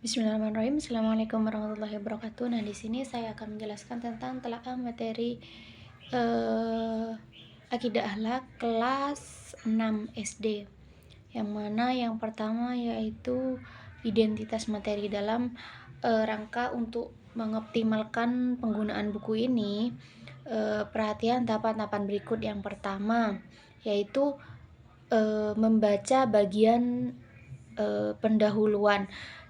Bismillahirrahmanirrahim. Assalamualaikum warahmatullahi wabarakatuh. Nah, di sini saya akan menjelaskan tentang telaah materi akidah akhlak kelas 6 SD. Yang mana yang pertama yaitu identitas materi dalam rangka untuk mengoptimalkan penggunaan buku ini. Perhatian tahapan-tahapan berikut. Yang pertama yaitu membaca bagian pendahuluan,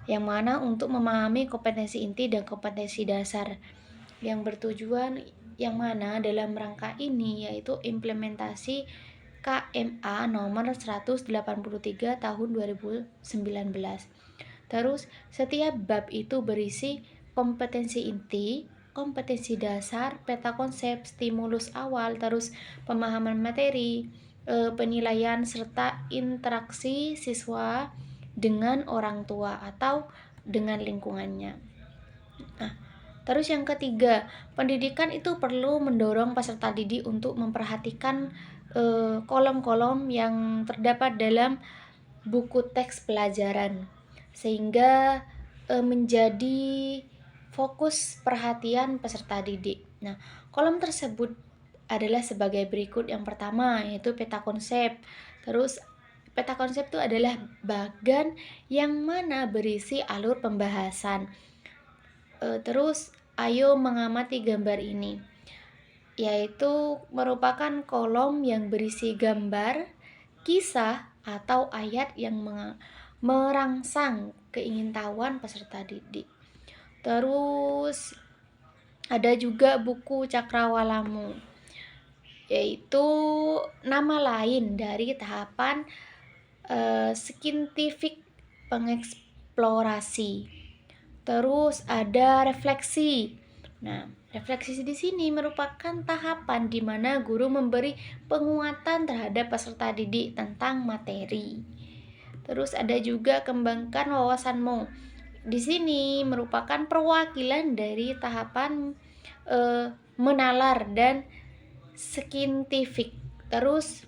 yang mana untuk memahami kompetensi inti dan kompetensi dasar yang bertujuan, yang mana dalam rangka ini yaitu implementasi KMA nomor 183 tahun 2019. Terus setiap bab itu berisi kompetensi inti, kompetensi dasar, peta konsep, stimulus awal, terus pemahaman materi, penilaian serta interaksi siswa dengan orang tua atau dengan lingkungannya. Nah, terus yang ketiga, pendidikan itu perlu mendorong peserta didik untuk memperhatikan kolom-kolom yang terdapat dalam buku teks pelajaran, sehingga menjadi fokus perhatian peserta didik. Nah, kolom tersebut adalah sebagai berikut. Yang pertama yaitu peta konsep. Terus peta konsep itu adalah bagan yang mana berisi alur pembahasan. Terus ayo mengamati gambar ini, yaitu merupakan kolom yang berisi gambar, kisah atau ayat yang merangsang keingintahuan peserta didik. Terus ada juga buku Cakrawalamu, yaitu nama lain dari tahapan scientific pengeksplorasi. Terus ada refleksi. Nah, refleksi di sini merupakan tahapan di mana guru memberi penguatan terhadap peserta didik tentang materi. Terus ada juga kembangkan wawasanmu. Di sini merupakan perwakilan dari tahapan menalar dan scientific. Terus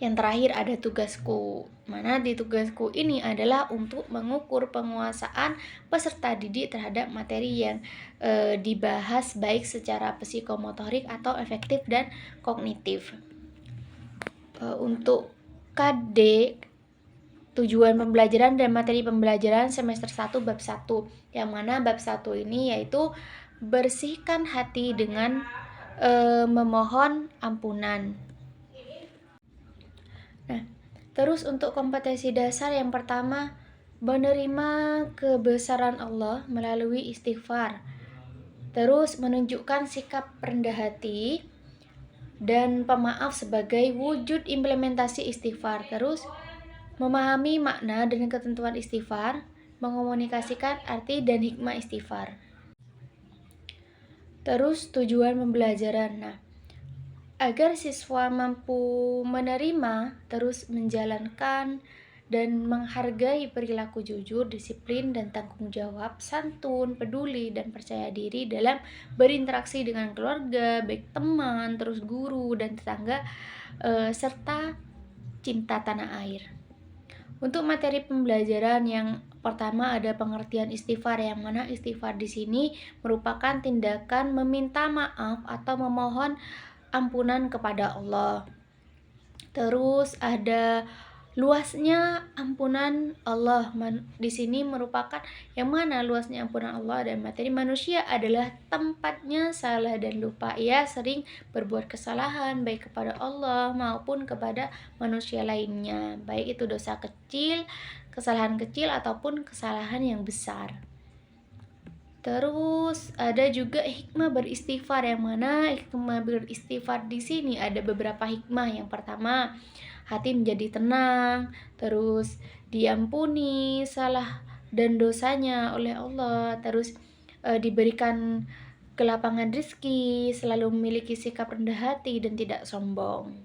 yang terakhir ada tugasku, mana di tugasku ini adalah untuk mengukur penguasaan peserta didik terhadap materi yang dibahas, baik secara psikomotorik atau efektif dan kognitif. Untuk KD, tujuan pembelajaran dan materi pembelajaran semester 1 bab 1, yang mana bab 1 ini yaitu bersihkan hati dengan memohon ampunan. Nah, terus untuk kompetensi dasar yang pertama, menerima kebesaran Allah melalui istighfar. Terus menunjukkan sikap rendah hati dan pemaaf sebagai wujud implementasi istighfar. Terus memahami makna dan ketentuan istighfar, mengomunikasikan arti dan hikmah istighfar. Terus tujuan pembelajaran. Nah, agar siswa mampu menerima, terus menjalankan dan menghargai perilaku jujur, disiplin dan tanggung jawab, santun, peduli dan percaya diri dalam berinteraksi dengan keluarga, baik teman, terus guru dan tetangga, serta cinta tanah air. Untuk materi pembelajaran yang pertama ada pengertian istighfar, yang mana istighfar di sini merupakan tindakan meminta maaf atau memohon ampunan kepada Allah. Terus ada luasnya ampunan Allah. Di sini merupakan yang mana luasnya ampunan Allah dan materi manusia adalah tempatnya salah dan lupa. Ia sering berbuat kesalahan baik kepada Allah maupun kepada manusia lainnya, baik itu dosa kecil, kesalahan kecil ataupun kesalahan yang besar. Terus ada juga hikmah beristighfar, yang mana hikmah beristighfar di sini ada beberapa hikmah. Yang pertama, hati menjadi tenang, terus diampuni salah dan dosanya oleh Allah, terus diberikan kelapangan rezeki, selalu memiliki sikap rendah hati dan tidak sombong.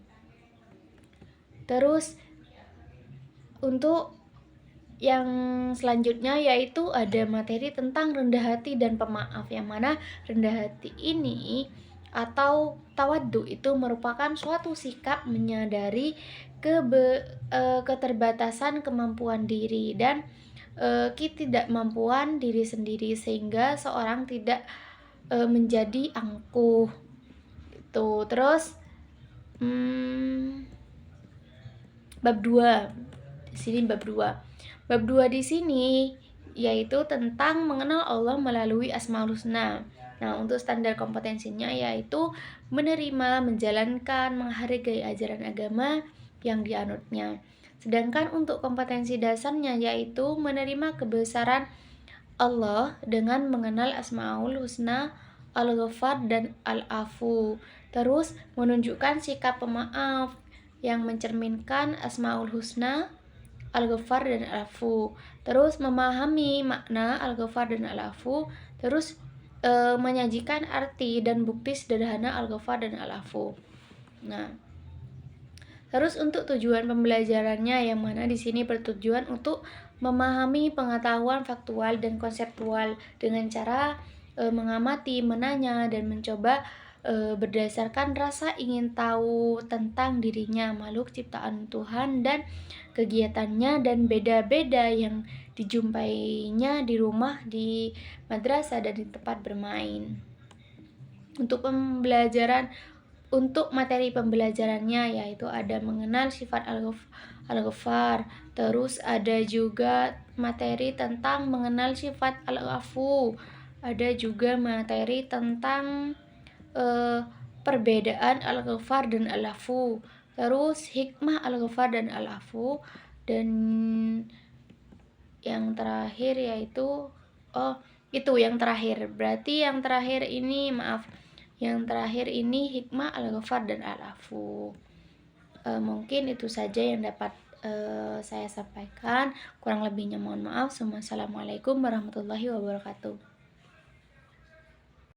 Terus untuk yang selanjutnya yaitu ada materi tentang rendah hati dan pemaaf, yang mana rendah hati ini atau tawaddu itu merupakan suatu sikap menyadari keterbatasan kemampuan diri dan ketidakmampuan diri sendiri sehingga seorang tidak menjadi angkuh itu. Terus bab 2 di sini, bab 2 di sini yaitu tentang mengenal Allah melalui Asmaul Husna. Nah, untuk standar kompetensinya yaitu menerima, menjalankan, menghargai ajaran agama yang dianutnya. Sedangkan untuk kompetensi dasarnya yaitu menerima kebesaran Allah dengan mengenal Asmaul Husna, Al-Ghaffar dan Al-Afu. Terus menunjukkan sikap pemaaf yang mencerminkan Asmaul Husna, Al-Ghaffar dan Al-Afu. Terus memahami makna Al-Ghaffar dan Al-Afu. Terus menyajikan arti dan bukti sederhana Al-Ghaffar dan Al-Afu. Nah, terus untuk tujuan pembelajarannya yang mana di sini bertujuan untuk memahami pengetahuan faktual dan konseptual dengan cara mengamati, menanya dan mencoba berdasarkan rasa ingin tahu tentang dirinya, makhluk ciptaan Tuhan dan kegiatannya dan beda-beda yang dijumpainya di rumah, di madrasah dan di tempat bermain. Untuk materi pembelajarannya yaitu ada mengenal sifat Al-Ghaffar, terus ada juga materi tentang mengenal sifat Al-Afu, ada juga materi tentang perbedaan Al-Ghaffar dan Al-Afu, terus hikmah Al-Ghaffar dan Al-Afu, dan yang terakhir yaitu yang terakhir. Berarti yang terakhir ini hikmah Al-Ghaffar dan Al-Afu. Mungkin itu saja yang dapat saya sampaikan. Kurang lebihnya mohon maaf. Assalamualaikum warahmatullahi wabarakatuh.